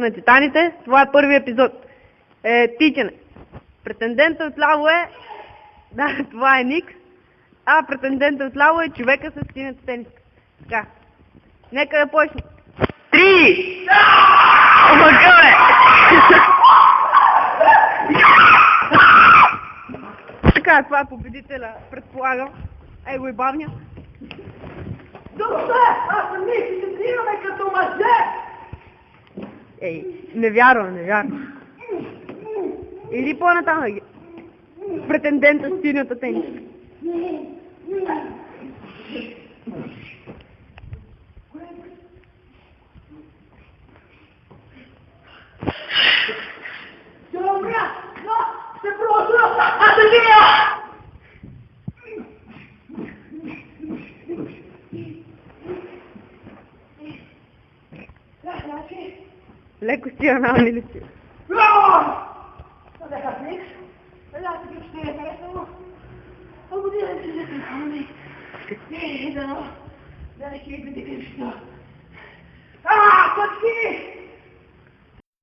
на титаните. Това е първи епизод. Тичане. Претендентът отляво е... Да, това е Ник. А претендентът отляво е човека с синята тениска. Така. Нека да почнем. 3! Омъгъле! Така, това е победителя, предполагам. Ей го и бавня. Добре, аз съм Ник и се тренираме като мъже! Ей, не вярвам. Или по-натам, претендента с синята тениска. Добре, но се просто атакия! Леко стиранал или си? Така с Ник. Така ще е харесало. Благодаря ти за телефони. Да не хей да видим що. Пътки!